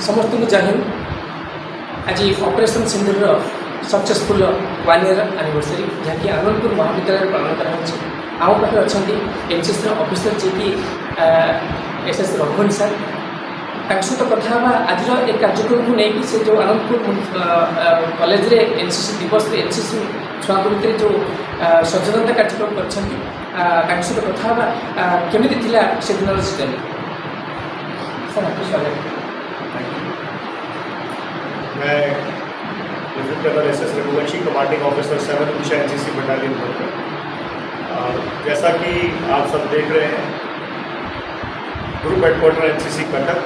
समस्त को जय हिंद। आज ऑपरेशन सिंदूर सक्सेसफुल 1 ईयर एनिवर्सरी जहाँकि आनंदपुर महाविद्यालय पालन कराई। आम पाखे अच्छा एमसीसी ऑफिसर जी की एसएस रघुवन सर सहित कथा आज एक कार्यक्रम को लेकिन से जो आनंदपुर कॉलेज रे एनसीसी दिवस एनसीसी छुआ भितर जो सचेतनता कार्यक्रम कर सहित कथा केमी से दिन से सर आपको स्वागत। मैं lieutenant colonel S Raghuvanshi, commanding officer 7 Orissa NCC battalion बनकर। जैसा कि आप सब देख रहे हैं, ग्रुप हेडक्वार्टर एनसीसी कटक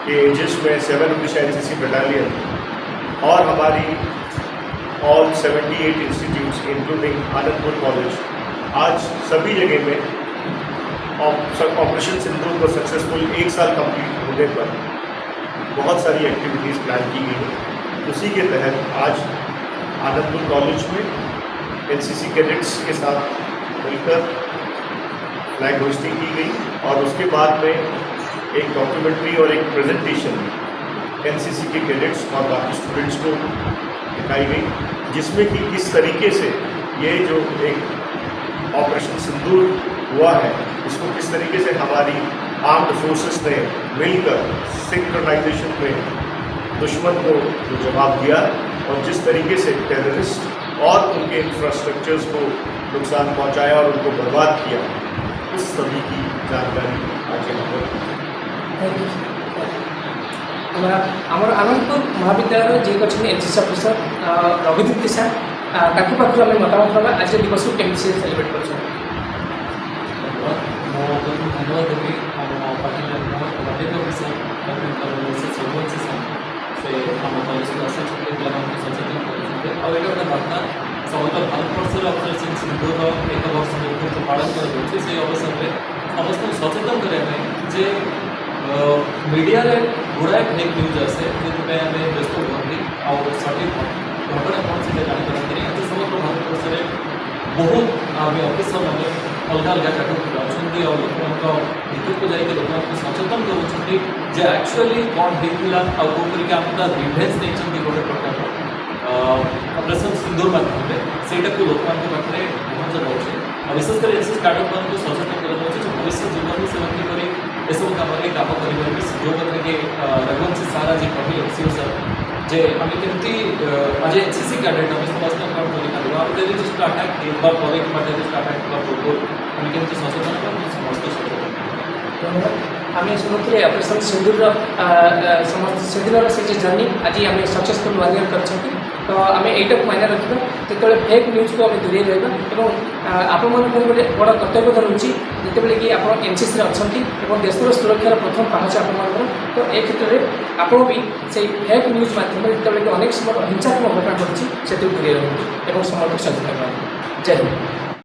के एजेस में 7 उड़ीसा एनसीसी बटालियन और हमारी all 78 institutes including Anandpur college आज सभी जगह में ऑपरेशन सिंदूर को सक्सेसफुल 1 साल कंप्लीट होने पर बहुत सारी एक्टिविटीज़ प्लान की गई हैं। उसी के तहत आज आनंदपुर कॉलेज में एनसीसी कैडेट्स के साथ मिलकर फ्लैग होस्टिंग की गई और उसके बाद में एक डॉक्यूमेंट्री और एक प्रेजेंटेशन एनसीसी के कैडेट्स और बाकी स्टूडेंट्स को दिखाई गई, जिसमें कि किस तरीके से ये जो एक ऑपरेशन सिंदूर हुआ है इसको किस तरीके से हमारी आर्म्ड फोर्सेस ने मिलकर सिंक्रोनाइजेशन में दुश्मन को जो जवाब दिया और जिस तरीके से टेररिस्ट और उनके इंफ्रास्ट्रक्चर्स को नुकसान पहुंचाया और उनको बर्बाद किया, उस सभी की जानकारी आज यहाँ पर आमर आनंदपुर महाविद्यालय जी अच्छे एनसीसी ऑफिसर रघुदीप्ति सर ताकि पाखु आम मतामत रहा आज दिवस को केमी सेलिब्रेट कर धन्यवाद देवी आम party commanding officer Raghuvanshi sir से आम कॉलेज को आसी पिला सचेतन करते और ये गोटे बार्ता समग्र भारतवर्ष ऑपरेशन सिंदूर 1 वर्ष पूर्व पालन कर अवसर में समस्त सचेतन करने मीडिया रे गुड़ाए फेक न्यूज आसे जो आम व्यस्त हुए और सठिक घटना कौन से जानते आज समग्र भारतवर्ष में बहुत आम ऑफिसर मैंने अलग अलग कैटेगोरी अच्छा और लोक भितर को जाकर लोक सचेतन कर एक्चुअली कौन होता आउपरी आम तार रिभेन्स नहीं गोटे प्रकार ऑपरेशन सिंदूर माध्यम से लोक पाखे पहुँचा जाऊँचे और विशेषकर एनसीसी कैडेट मान सचेतन कर भविष्य जीवन से एसबू कम कर जो कथा कि रघुवंशी सार आज कहले सीओ सर जे आम केमती आज एनसीसी कैडेट आम समस्त काम कर आम टेररिस्ट अटैक पर कि टेररिस्ट अटैक पूर्व आम केमती सचेतन समस्त सचेतन आम शुणुले ऑपरेशन सिंदूर समस्त से दिन से जर्नी आज आम सक्सेसफुल 1 ईयर कर तो आम यहीटा को मायने रखा जो फेक न्यूज को आम दूरे रहा आपण गोटे बड़ कर्तव्य रोचे जितेबाला कि आप एनसीसी अच्छा देशर सुरक्षार प्रथम पाहच आप तो ए क्षेत्र में आपड़ भी से फेक न्यूज मध्यम जितेबाला कि अनेक समय हिंसात्मक घटना घटी से दूरे रही समस्त सचेतन। जय हिंद।